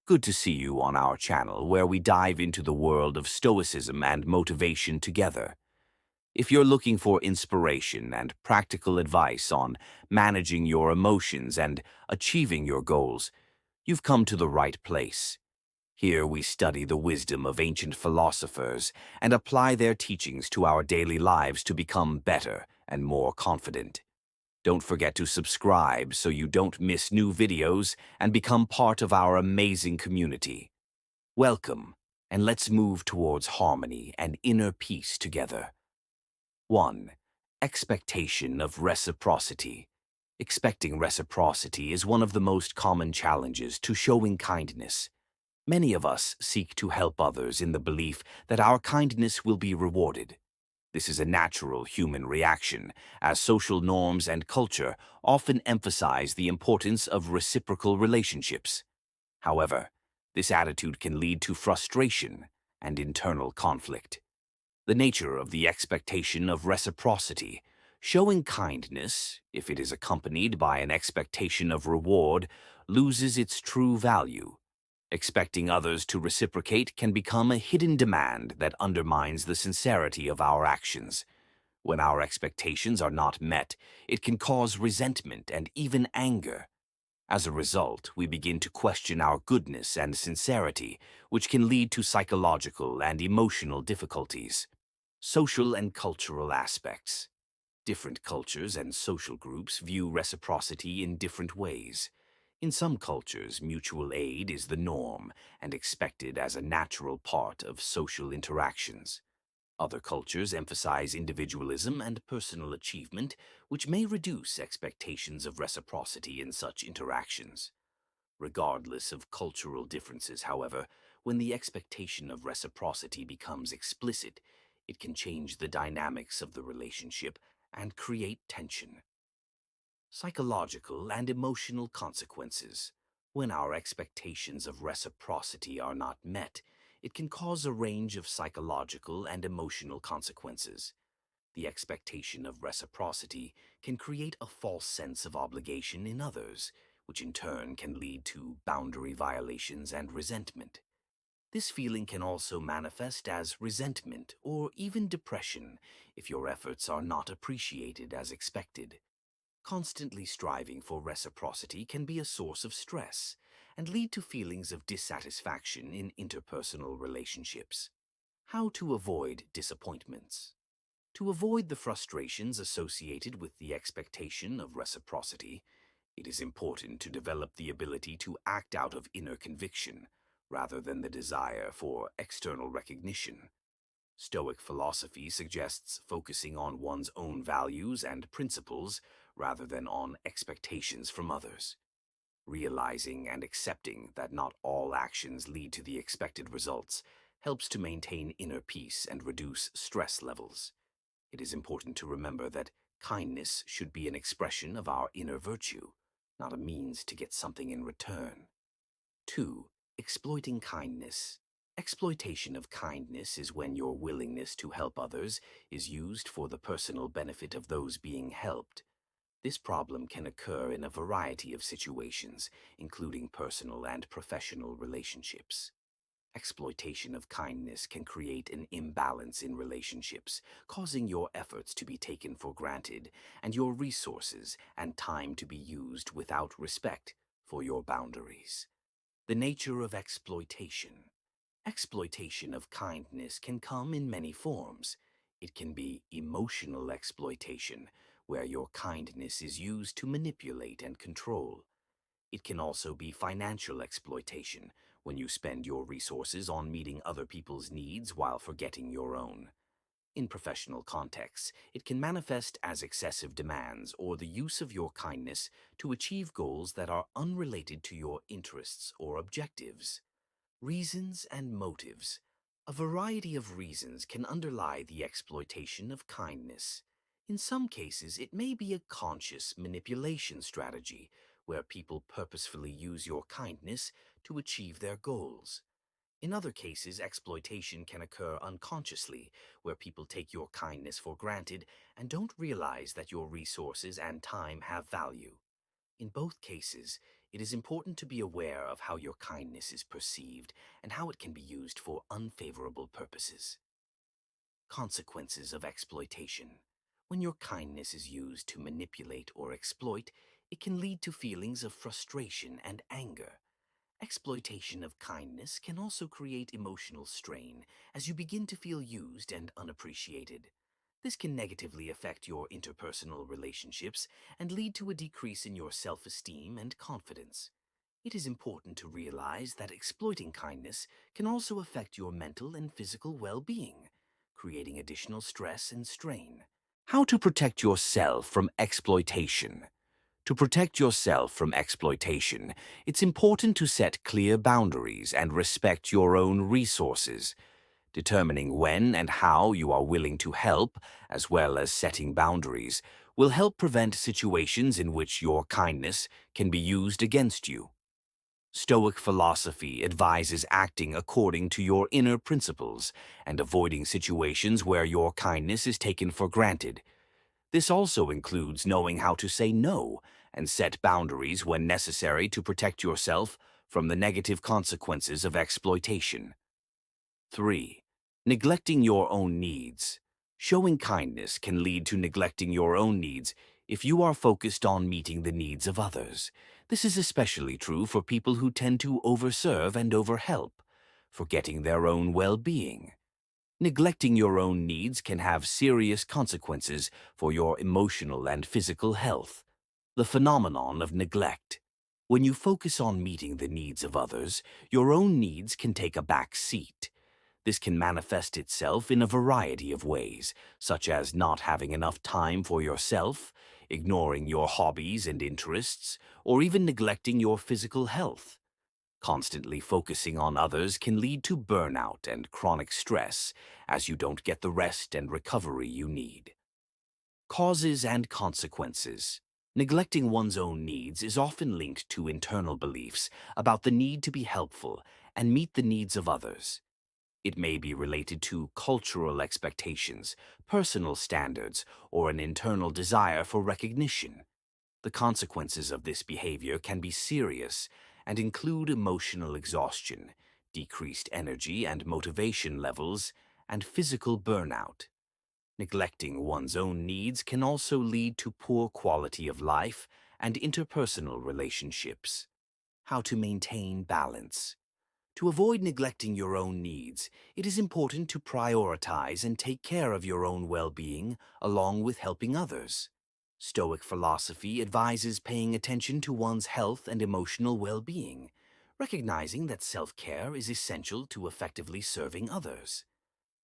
Good to see you on our channel where we dive into the world of Stoicism and motivation together. If you're looking for inspiration and practical advice on managing your emotions and achieving your goals, you've come to the right place. Here we study the wisdom of ancient philosophers and apply their teachings to our daily lives to become better and more confident. Don't forget to subscribe so you don't miss new videos and become part of our amazing community. Welcome, and let's move towards harmony and inner peace together. 1. Expectation of reciprocity. Expecting reciprocity is one of the most common challenges to showing kindness. Many of us seek to help others in the belief that our kindness will be rewarded. This is a natural human reaction, as social norms and culture often emphasize the importance of reciprocal relationships. However, this attitude can lead to frustration and internal conflict. The nature of the expectation of reciprocity. Showing kindness, if it is accompanied by an expectation of reward, loses its true value. Expecting others to reciprocate can become a hidden demand that undermines the sincerity of our actions. When our expectations are not met, it can cause resentment and even anger. As a result, we begin to question our goodness and sincerity, which can lead to psychological and emotional difficulties. Social and cultural aspects. Different cultures and social groups view reciprocity in different ways. In some cultures, mutual aid is the norm and expected as a natural part of social interactions. Other cultures emphasize individualism and personal achievement, which may reduce expectations of reciprocity in such interactions. Regardless of cultural differences, however, when the expectation of reciprocity becomes explicit, it can change the dynamics of the relationship and create tension. Psychological and emotional consequences. When our expectations of reciprocity are not met, it can cause a range of psychological and emotional consequences. The expectation of reciprocity can create a false sense of obligation in others, which in turn can lead to boundary violations and resentment. This feeling can also manifest as resentment or even depression if your efforts are not appreciated as expected. Constantly striving for reciprocity can be a source of stress and lead to feelings of dissatisfaction in interpersonal relationships. How to avoid disappointments. To avoid the frustrations associated with the expectation of reciprocity, it is important to develop the ability to act out of inner conviction rather than the desire for external recognition. Stoic philosophy suggests focusing on one's own values and principles rather than on expectations from others. Realizing and accepting that not all actions lead to the expected results helps to maintain inner peace and reduce stress levels. It is important to remember that kindness should be an expression of our inner virtue, not a means to get something in return. 2. Exploiting kindness. Exploitation of kindness is when your willingness to help others is used for the personal benefit of those being helped. This problem can occur in a variety of situations, including personal and professional relationships. Exploitation of kindness can create an imbalance in relationships, causing your efforts to be taken for granted and your resources and time to be used without respect for your boundaries. The nature of exploitation. Exploitation of kindness can come in many forms. It can be emotional exploitation, where your kindness is used to manipulate and control. It can also be financial exploitation, when you spend your resources on meeting other people's needs while forgetting your own. In professional contexts, it can manifest as excessive demands or the use of your kindness to achieve goals that are unrelated to your interests or objectives. Reasons and motives. A variety of reasons can underlie the exploitation of kindness. In some cases, it may be a conscious manipulation strategy where people purposefully use your kindness to achieve their goals. In other cases, exploitation can occur unconsciously, where people take your kindness for granted and don't realize that your resources and time have value. In both cases, It is important to be aware of how your kindness is perceived and how it can be used for unfavorable purposes. Consequences of exploitation. When your kindness is used to manipulate or exploit, it can lead to feelings of frustration and anger. Exploitation of kindness can also create emotional strain as you begin to feel used and unappreciated. This can negatively affect your interpersonal relationships and lead to a decrease in your self-esteem and confidence. It is important to realize that exploiting kindness can also affect your mental and physical well-being, creating additional stress and strain. How to protect yourself from exploitation. To protect yourself from exploitation, it's important to set clear boundaries and respect your own resources. Determining when and how you are willing to help, as well as setting boundaries, will help prevent situations in which your kindness can be used against you. Stoic philosophy advises acting according to your inner principles and avoiding situations where your kindness is taken for granted. This also includes knowing how to say no and set boundaries when necessary to protect yourself from the negative consequences of exploitation. 3. Neglecting your own needs. Showing kindness can lead to neglecting your own needs if you are focused on meeting the needs of others. This is especially true for people who tend to overserve and overhelp, forgetting their own well-being. Neglecting your own needs can have serious consequences for your emotional and physical health. The phenomenon of neglect. When you focus on meeting the needs of others, your own needs can take a back seat. This can manifest itself in a variety of ways, such as not having enough time for yourself, ignoring your hobbies and interests, or even neglecting your physical health. Constantly focusing on others can lead to burnout and chronic stress, as you don't get the rest and recovery you need. Causes and consequences. Neglecting one's own needs is often linked to internal beliefs about the need to be helpful and meet the needs of others. It may be related to cultural expectations, personal standards, or an internal desire for recognition. The consequences of this behavior can be serious and include emotional exhaustion, decreased energy and motivation levels, and physical burnout. Neglecting one's own needs can also lead to poor quality of life and interpersonal relationships. How to maintain balance. To avoid neglecting your own needs, it is important to prioritize and take care of your own well-being along with helping others. Stoic philosophy advises paying attention to one's health and emotional well-being, recognizing that self-care is essential to effectively serving others.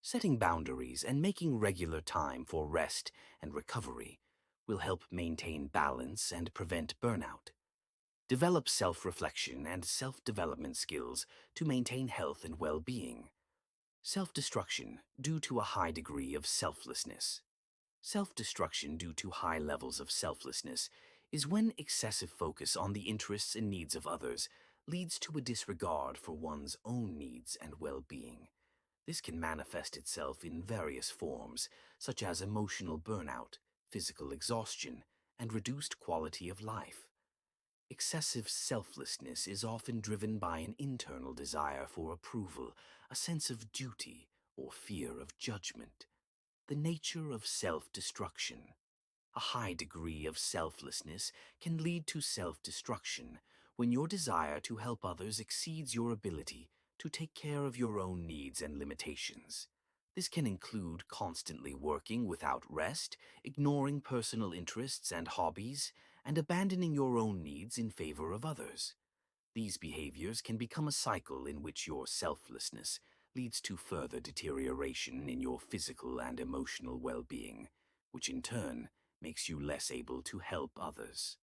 Setting boundaries and making regular time for rest and recovery will help maintain balance and prevent burnout. Develop self-reflection and self-development skills to maintain health and well-being. Self-destruction due to a high degree of selflessness. Self-destruction due to high levels of selflessness is when excessive focus on the interests and needs of others leads to a disregard for one's own needs and well-being. This can manifest itself in various forms, such as emotional burnout, physical exhaustion, and reduced quality of life. Excessive selflessness is often driven by an internal desire for approval, a sense of duty, or fear of judgment. The nature of self-destruction. A high degree of selflessness can lead to self-destruction when your desire to help others exceeds your ability to take care of your own needs and limitations. This can include constantly working without rest, ignoring personal interests and hobbies, and abandoning your own needs in favor of others. These behaviors can become a cycle in which your selflessness leads to further deterioration in your physical and emotional well-being, which in turn makes you less able to help others.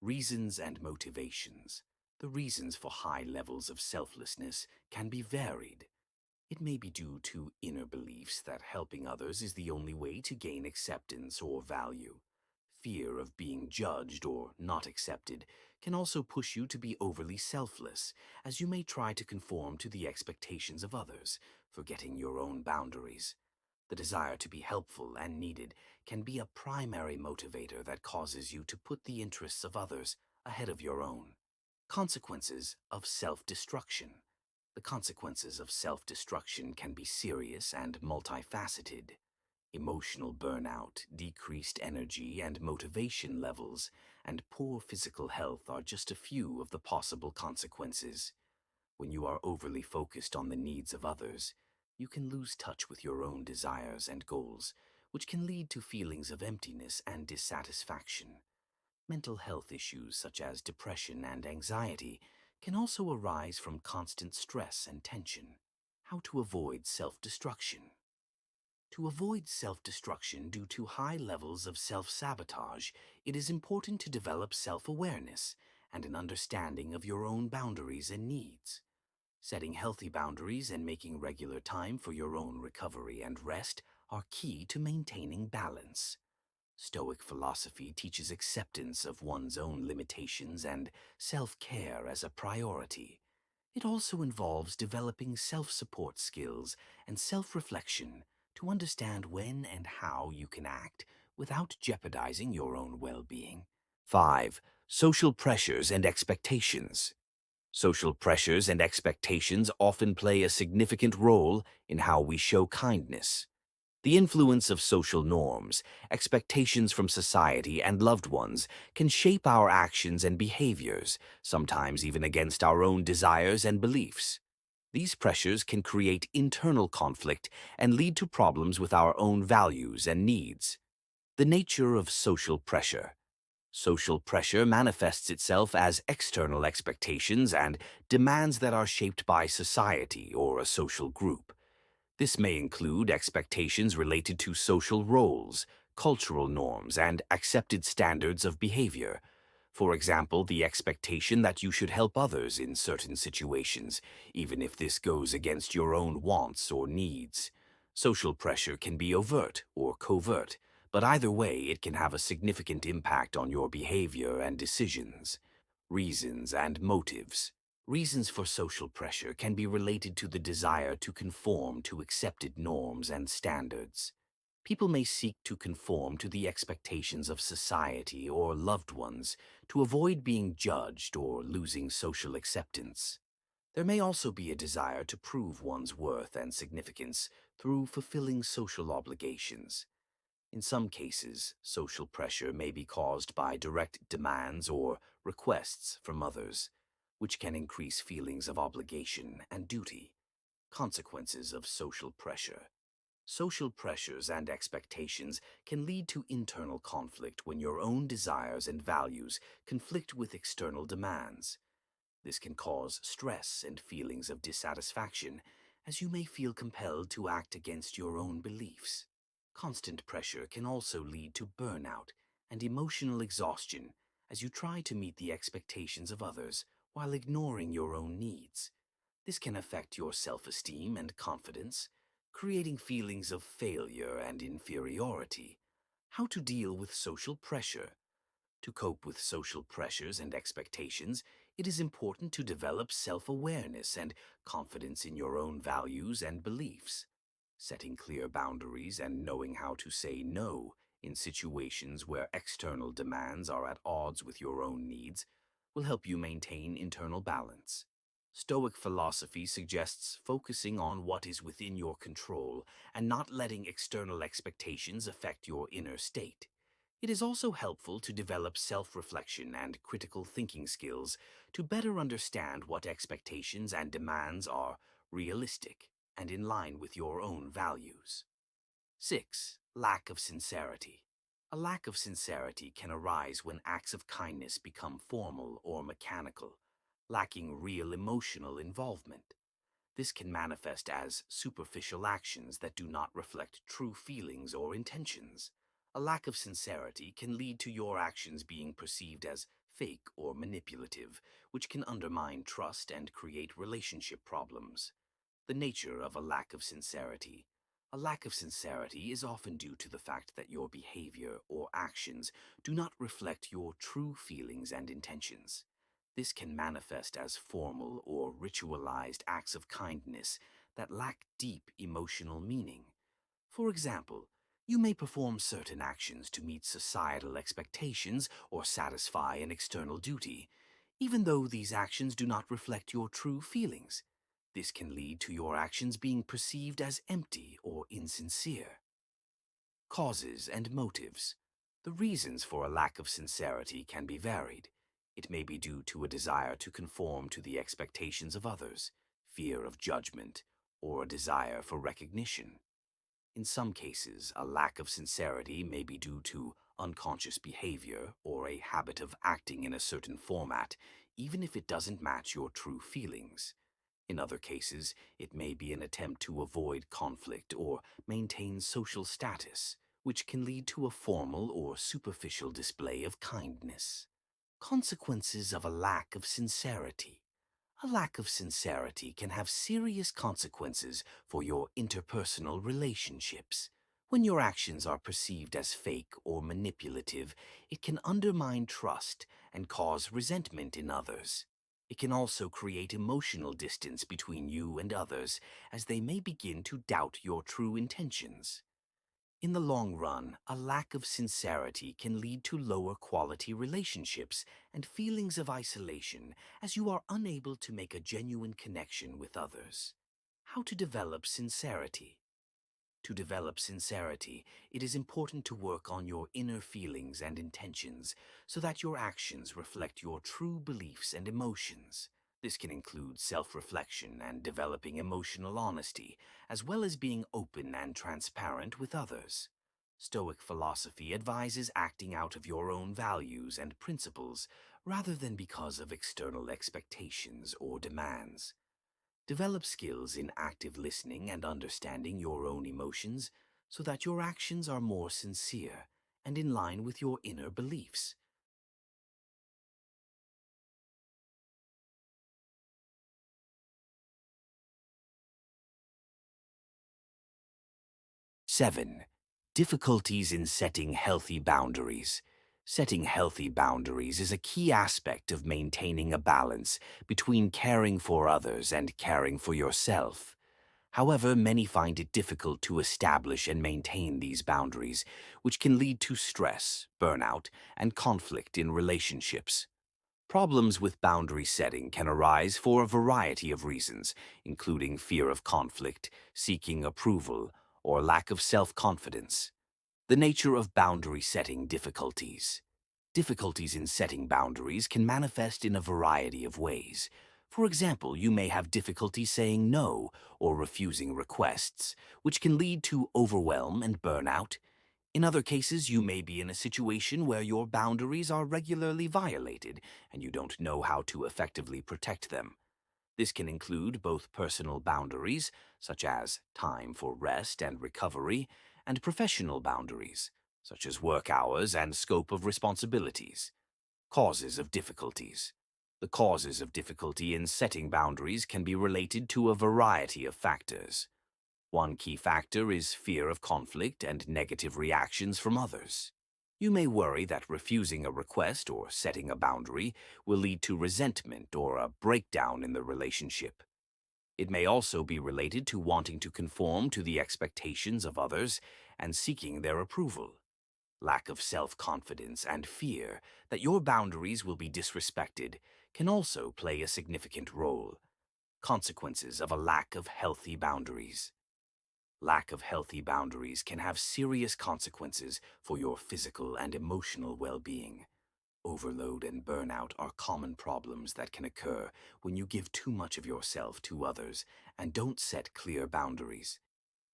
Reasons and motivations. The reasons for high levels of selflessness can be varied. It may be due to inner beliefs that helping others is the only way to gain acceptance or value. Fear of being judged or not accepted can also push you to be overly selfless, as you may try to conform to the expectations of others, forgetting your own boundaries. The desire to be helpful and needed can be a primary motivator that causes you to put the interests of others ahead of your own. Consequences of self-destruction. The consequences of self-destruction can be serious and multifaceted. Emotional burnout, decreased energy and motivation levels, and poor physical health are just a few of the possible consequences. When you are overly focused on the needs of others, you can lose touch with your own desires and goals, which can lead to feelings of emptiness and dissatisfaction. Mental health issues such as depression and anxiety can also arise from constant stress and tension. How to avoid self-destruction. To avoid self-destruction due to high levels of self-sabotage, it is important to develop self-awareness and an understanding of your own boundaries and needs. Setting healthy boundaries and making regular time for your own recovery and rest are key to maintaining balance. Stoic philosophy teaches acceptance of one's own limitations and self-care as a priority. It also involves developing self-support skills and self-reflection to understand when and how you can act without jeopardizing your own well-being. 5. Social pressures and expectations. Social pressures and expectations often play a significant role in how we show kindness. The influence of social norms, expectations from society, and loved ones can shape our actions and behaviors, sometimes even against our own desires and beliefs. These pressures can create internal conflict and lead to problems with our own values and needs. The nature of social pressure. Social pressure manifests itself as external expectations and demands that are shaped by society or a social group. This may include expectations related to social roles, cultural norms, and accepted standards of behavior. For example, the expectation that you should help others in certain situations, even if this goes against your own wants or needs. Social pressure can be overt or covert, but either way it can have a significant impact on your behavior and decisions. Reasons and motives. Reasons for social pressure can be related to the desire to conform to accepted norms and standards. People may seek to conform to the expectations of society or loved ones to avoid being judged or losing social acceptance. There may also be a desire to prove one's worth and significance through fulfilling social obligations. In some cases, social pressure may be caused by direct demands or requests from others, which can increase feelings of obligation and duty. Consequences of social pressure. Social pressures and expectations can lead to internal conflict when your own desires and values conflict with external demands. This can cause stress and feelings of dissatisfaction, as you may feel compelled to act against your own beliefs. Constant pressure can also lead to burnout and emotional exhaustion as you try to meet the expectations of others while ignoring your own needs. This can affect your self-esteem and confidence, creating feelings of failure and inferiority. How to deal with social pressure. To cope with social pressures and expectations, it is important to develop self-awareness and confidence in your own values and beliefs. Setting clear boundaries and knowing how to say no in situations where external demands are at odds with your own needs will help you maintain internal balance. Stoic philosophy suggests focusing on what is within your control and not letting external expectations affect your inner state. It is also helpful to develop self-reflection and critical thinking skills to better understand what expectations and demands are realistic and in line with your own values. 6. Lack of sincerity. A lack of sincerity can arise when acts of kindness become formal or mechanical, lacking real emotional involvement. This can manifest as superficial actions that do not reflect true feelings or intentions. A lack of sincerity can lead to your actions being perceived as fake or manipulative, which can undermine trust and create relationship problems. The nature of a lack of sincerity. A lack of sincerity is often due to the fact that your behavior or actions do not reflect your true feelings and intentions. This can manifest as formal or ritualized acts of kindness that lack deep emotional meaning. For example, You may perform certain actions to meet societal expectations or satisfy an external duty, even though these actions do not reflect your true feelings. This can lead to your actions being perceived as empty or insincere. Causes and motives. The reasons for a lack of sincerity can be varied. It may be due to a desire to conform to the expectations of others, fear of judgment, or a desire for recognition. In some cases, a lack of sincerity may be due to unconscious behavior or a habit of acting in a certain format, even if it doesn't match your true feelings. In other cases, it may be an attempt to avoid conflict or maintain social status, which can lead to a formal or superficial display of kindness. Consequences of a lack of sincerity. A lack of sincerity can have serious consequences for your interpersonal relationships. When your actions are perceived as fake or manipulative, it can undermine trust and cause resentment in others. It can also create emotional distance between you and others, as they may begin to doubt your true intentions. In the long run, a lack of sincerity can lead to lower quality relationships and feelings of isolation, as you are unable to make a genuine connection with others. How to develop sincerity? To develop sincerity, it is important to work on your inner feelings and intentions so that your actions reflect your true beliefs and emotions. This can include self-reflection and developing emotional honesty, as well as being open and transparent with others. Stoic philosophy advises acting out of your own values and principles rather than because of external expectations or demands. Develop skills in active listening and understanding your own emotions so that your actions are more sincere and in line with your inner beliefs. 7. Difficulties in setting healthy boundaries. Setting healthy boundaries is a key aspect of maintaining a balance between caring for others and caring for yourself. However, many find it difficult to establish and maintain these boundaries, which can lead to stress, burnout, and conflict in relationships. Problems with boundary setting can arise for a variety of reasons, including fear of conflict, seeking approval, or lack of self-confidence. The nature of boundary setting difficulties. Difficulties in setting boundaries can manifest in a variety of ways. For example, you may have difficulty saying no or refusing requests, which can lead to overwhelm and burnout. In other cases, you may be in a situation where your boundaries are regularly violated and you don't know how to effectively protect them. This can include both personal boundaries, such as time for rest and recovery, and professional boundaries, such as work hours and scope of responsibilities. Causes of difficulties. The causes of difficulty in setting boundaries can be related to a variety of factors. One key factor is fear of conflict and negative reactions from others. You may worry that refusing a request or setting a boundary will lead to resentment or a breakdown in the relationship. It may also be related to wanting to conform to the expectations of others and seeking their approval. Lack of self-confidence and fear that your boundaries will be disrespected can also play a significant role. Consequences of a lack of healthy boundaries. Lack of healthy boundaries can have serious consequences for your physical and emotional well-being. Overload and burnout are common problems that can occur when you give too much of yourself to others and don't set clear boundaries.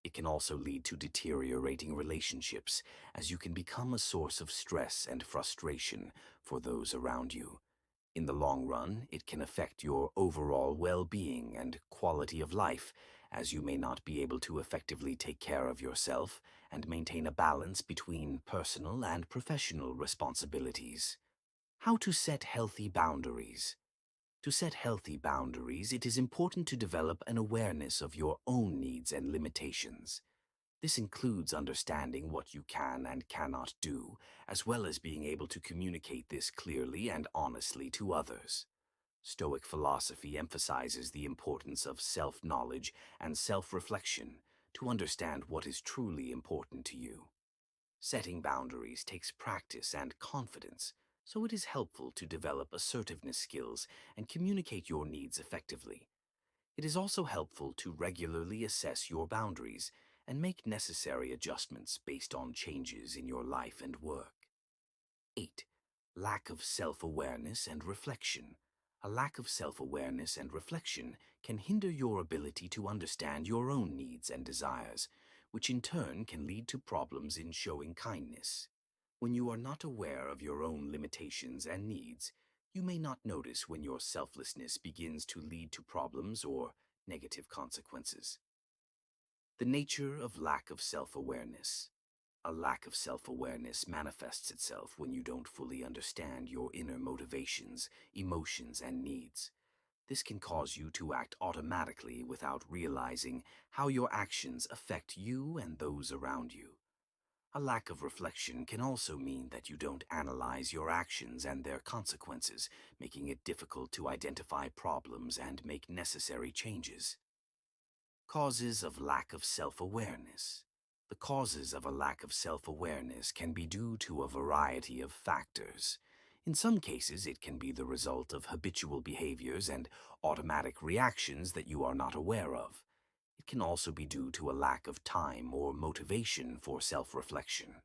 It can also lead to deteriorating relationships, as you can become a source of stress and frustration for those around you. In the long run, it can affect your overall well-being and quality of life, as you may not be able to effectively take care of yourself and maintain a balance between personal and professional responsibilities. How to set healthy boundaries. To set healthy boundaries, it is important to develop an awareness of your own needs and limitations. This includes understanding what you can and cannot do, as well as being able to communicate this clearly and honestly to others. Stoic philosophy emphasizes the importance of self-knowledge and self-reflection to understand what is truly important to you. Setting boundaries takes practice and confidence, so it is helpful to develop assertiveness skills and communicate your needs effectively. It is also helpful to regularly assess your boundaries and make necessary adjustments based on changes in your life and work. 8. Lack of self-awareness and reflection. A lack of self-awareness and reflection can hinder your ability to understand your own needs and desires, which in turn can lead to problems in showing kindness. When you are not aware of your own limitations and needs, you may not notice when your selflessness begins to lead to problems or negative consequences. The nature of lack of self-awareness. A lack of self-awareness manifests itself when you don't fully understand your inner motivations, emotions, and needs. This can cause you to act automatically without realizing how your actions affect you and those around you. A lack of reflection can also mean that you don't analyze your actions and their consequences, making it difficult to identify problems and make necessary changes. Causes of lack of self-awareness. The causes of a lack of self-awareness can be due to a variety of factors. In some cases, it can be the result of habitual behaviors and automatic reactions that you are not aware of. It can also be due to a lack of time or motivation for self-reflection.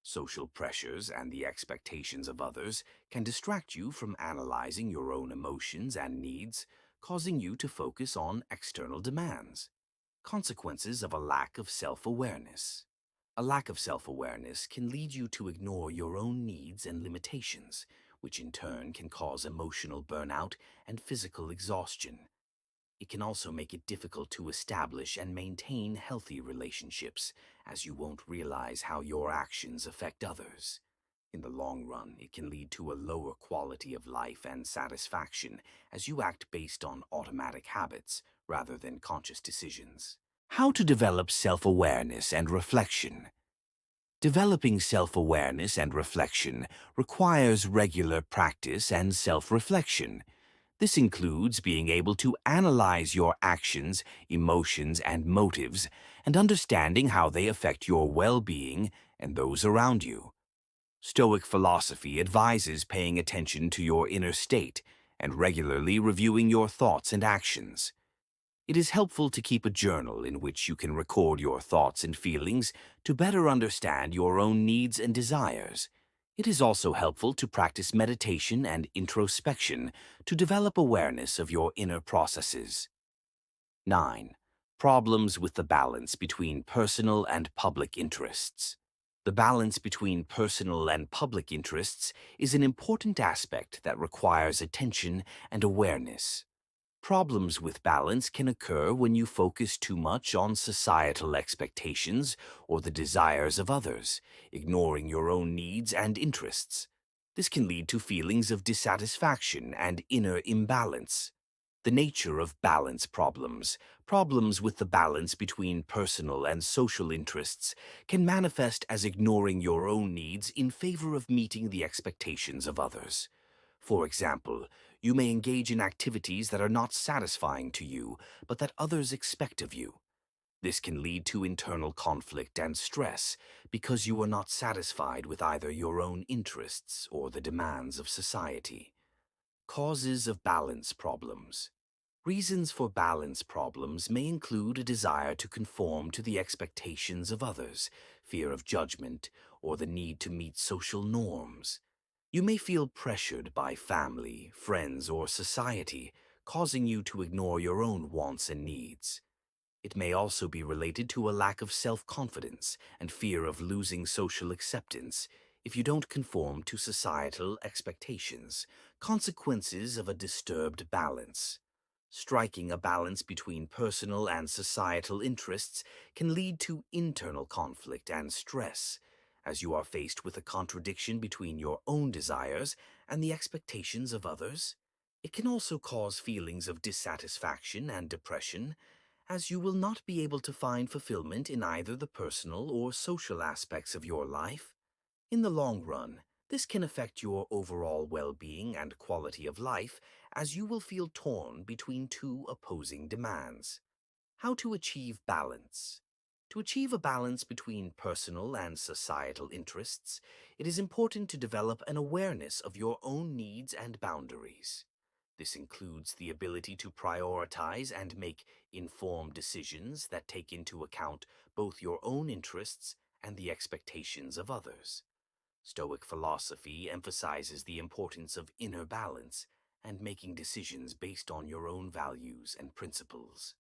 Social pressures and the expectations of others can distract you from analyzing your own emotions and needs, causing you to focus on external demands. Consequences of a lack of self-awareness. A lack of self-awareness can lead you to ignore your own needs and limitations, which in turn can cause emotional burnout and physical exhaustion. It can also make it difficult to establish and maintain healthy relationships, as you won't realize how your actions affect others. In the long run, it can lead to a lower quality of life and satisfaction, as you act based on automatic habits rather than conscious decisions. How to develop self-awareness and reflection. Developing self-awareness and reflection requires regular practice and self-reflection. This includes being able to analyze your actions, emotions, and motives, and understanding how they affect your well-being and those around you. Stoic philosophy advises paying attention to your inner state and regularly reviewing your thoughts and actions. It is helpful to keep a journal in which you can record your thoughts and feelings to better understand your own needs and desires. It is also helpful to practice meditation and introspection to develop awareness of your inner processes. 9. Problems with the balance between personal and public interests. The balance between personal and public interests is an important aspect that requires attention and awareness. Problems with balance can occur when you focus too much on societal expectations or the desires of others, ignoring your own needs and interests. This can lead to feelings of dissatisfaction and inner imbalance. The nature of balance problems. Problems with the balance between personal and social interests can manifest as ignoring your own needs in favor of meeting the expectations of others. For example, you may engage in activities that are not satisfying to you, but that others expect of you. This can lead to internal conflict and stress because you are not satisfied with either your own interests or the demands of society. Causes of balance problems. Reasons for balance problems may include a desire to conform to the expectations of others, fear of judgment, or the need to meet social norms. You may feel pressured by family, friends, or society, causing you to ignore your own wants and needs. It may also be related to a lack of self-confidence and fear of losing social acceptance if you don't conform to societal expectations. Consequences of a disturbed balance. Striking a balance between personal and societal interests can lead to internal conflict and stress, as you are faced with a contradiction between your own desires and the expectations of others. It can also cause feelings of dissatisfaction and depression, as you will not be able to find fulfillment in either the personal or social aspects of your life. In the long run, this can affect your overall well-being and quality of life, as you will feel torn between two opposing demands. How to achieve balance. To achieve a balance between personal and societal interests, it is important to develop an awareness of your own needs and boundaries. This includes the ability to prioritize and make informed decisions that take into account both your own interests and the expectations of others. Stoic philosophy emphasizes the importance of inner balance and making decisions based on your own values and principles.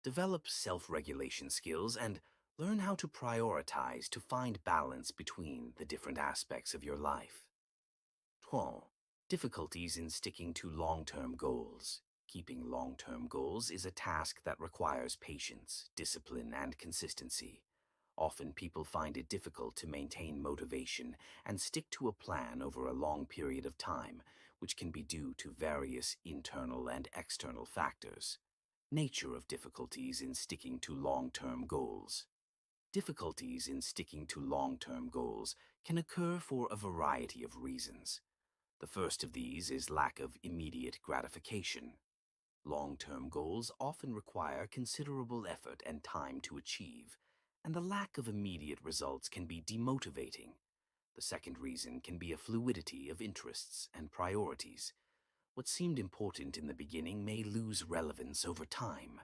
Develop self-regulation skills and learn how to prioritize to find balance between the different aspects of your life. 12. Difficulties in sticking to long-term goals. Keeping long-term goals is a task that requires patience, discipline, and consistency. Often people find it difficult to maintain motivation and stick to a plan over a long period of time, which can be due to various internal and external factors. Nature of difficulties in sticking to long-term goals. Difficulties in sticking to long-term goals can occur for a variety of reasons. The first of these is lack of immediate gratification. Long-term goals often require considerable effort and time to achieve, and the lack of immediate results can be demotivating. The second reason can be a fluidity of interests and priorities. What seemed important in the beginning may lose relevance over time.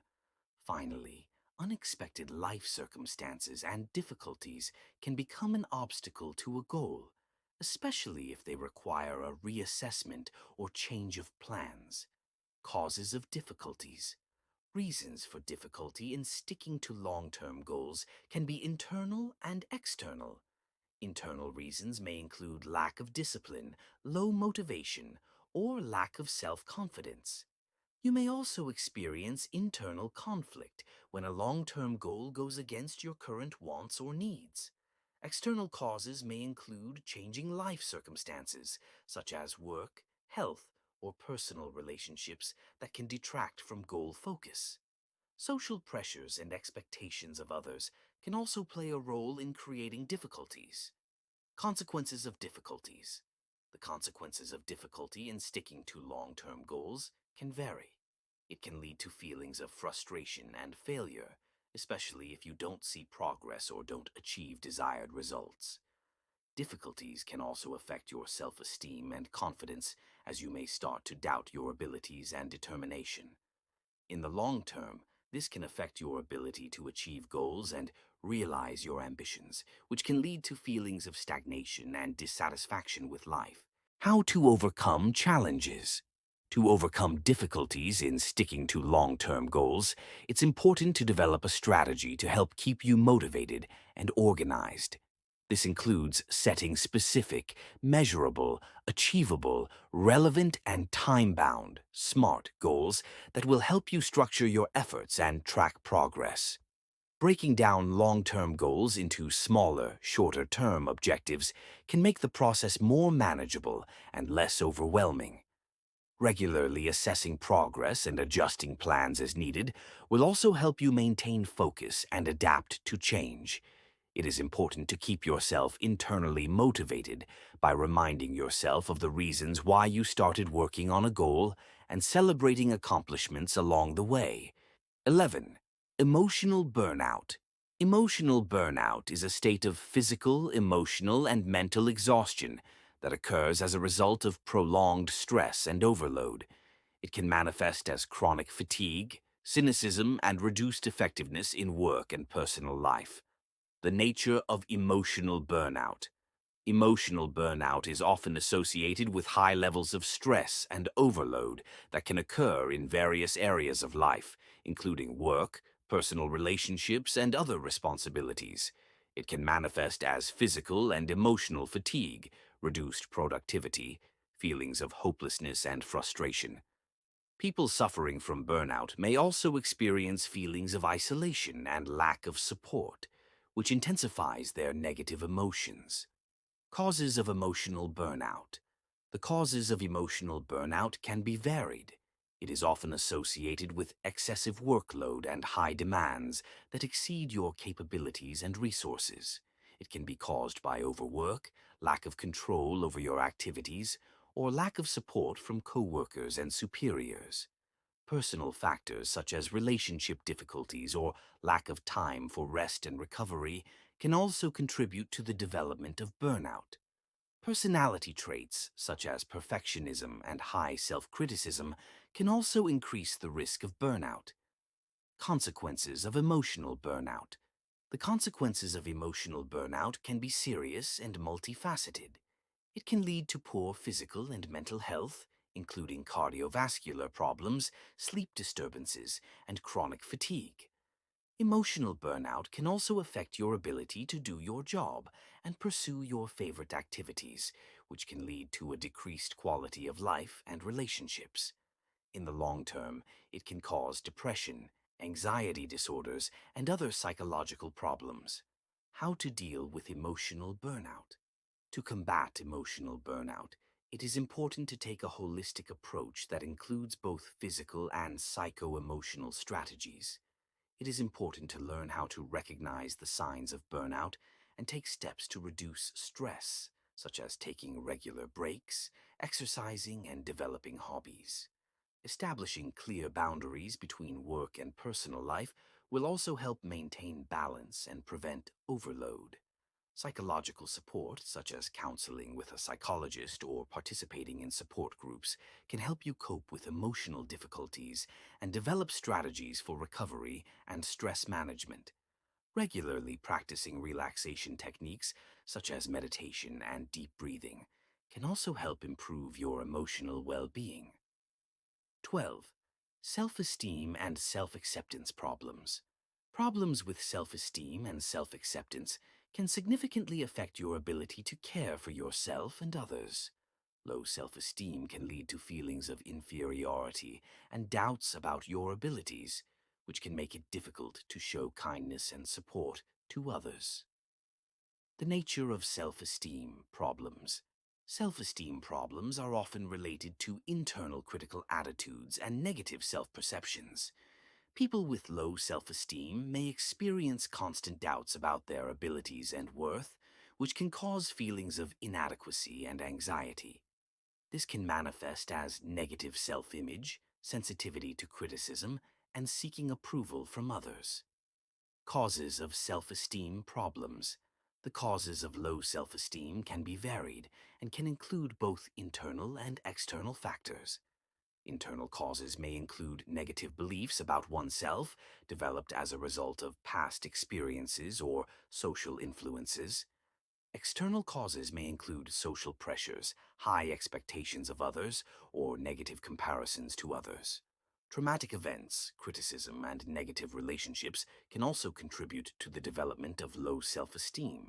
Finally, unexpected life circumstances and difficulties can become an obstacle to a goal, especially if they require a reassessment or change of plans. Causes of difficulties. Reasons for difficulty in sticking to long-term goals can be internal and external. Internal reasons may include lack of discipline, low motivation, or lack of self-confidence. You may also experience internal conflict when a long-term goal goes against your current wants or needs. External causes may include changing life circumstances, such as work, health, or personal relationships that can detract from goal focus. Social pressures and expectations of others can also play a role in creating difficulties. Consequences of difficulties. The consequences of difficulty in sticking to long-term goals can vary. It can lead to feelings of frustration and failure, especially if you don't see progress or don't achieve desired results. Difficulties can also affect your self-esteem and confidence, as you may start to doubt your abilities and determination. In the long term, this can affect your ability to achieve goals and realize your ambitions, which can lead to feelings of stagnation and dissatisfaction with life. How to overcome challenges. To overcome difficulties in sticking to long-term goals, it's important to develop a strategy to help keep you motivated and organized. This includes setting specific, measurable, achievable, relevant, and time-bound, SMART goals that will help you structure your efforts and track progress. Breaking down long-term goals into smaller, shorter-term objectives can make the process more manageable and less overwhelming. Regularly assessing progress and adjusting plans as needed will also help you maintain focus and adapt to change. It is important to keep yourself internally motivated by reminding yourself of the reasons why you started working on a goal and celebrating accomplishments along the way. 11. Emotional burnout. Emotional burnout is a state of physical, emotional, and mental exhaustion that occurs as a result of prolonged stress and overload. It can manifest as chronic fatigue, cynicism, and reduced effectiveness in work and personal life. The nature of emotional burnout. Emotional burnout is often associated with high levels of stress and overload that can occur in various areas of life, including work, personal relationships, and other responsibilities. It can manifest as physical and emotional fatigue, reduced productivity, feelings of hopelessness and frustration. People suffering from burnout may also experience feelings of isolation and lack of support, which intensifies their negative emotions. Causes of emotional burnout. The causes of emotional burnout can be varied. It is often associated with excessive workload and high demands that exceed your capabilities and resources. It can be caused by overwork, lack of control over your activities, or lack of support from coworkers and superiors. Personal factors such as relationship difficulties or lack of time for rest and recovery can also contribute to the development of burnout. Personality traits such as perfectionism and high self-criticism can also increase the risk of burnout. Consequences of emotional burnout. The consequences of emotional burnout can be serious and multifaceted. It can lead to poor physical and mental health, including cardiovascular problems, sleep disturbances, and chronic fatigue. Emotional burnout can also affect your ability to do your job and pursue your favorite activities, which can lead to a decreased quality of life and relationships. In the long term, it can cause depression, anxiety disorders, and other psychological problems. How to deal with emotional burnout? To combat emotional burnout, it is important to take a holistic approach that includes both physical and psycho-emotional strategies. It is important to learn how to recognize the signs of burnout and take steps to reduce stress, such as taking regular breaks, exercising, and developing hobbies. Establishing clear boundaries between work and personal life will also help maintain balance and prevent overload. Psychological support, such as counseling with a psychologist or participating in support groups, can help you cope with emotional difficulties and develop strategies for recovery and stress management. Regularly practicing relaxation techniques, such as meditation and deep breathing, can also help improve your emotional well-being. 12. Self-esteem and self-acceptance problems. Problems with self-esteem and self-acceptance can significantly affect your ability to care for yourself and others. Low self-esteem can lead to feelings of inferiority and doubts about your abilities, which can make it difficult to show kindness and support to others. The nature of self-esteem problems. Self-esteem problems are often related to internal critical attitudes and negative self-perceptions. People with low self-esteem may experience constant doubts about their abilities and worth, which can cause feelings of inadequacy and anxiety. This can manifest as negative self-image, sensitivity to criticism, and seeking approval from others. Causes of self-esteem problems. The causes of low self-esteem can be varied and can include both internal and external factors. Internal causes may include negative beliefs about oneself, developed as a result of past experiences or social influences. External causes may include social pressures, high expectations of others, or negative comparisons to others. Traumatic events, criticism, and negative relationships can also contribute to the development of low self-esteem.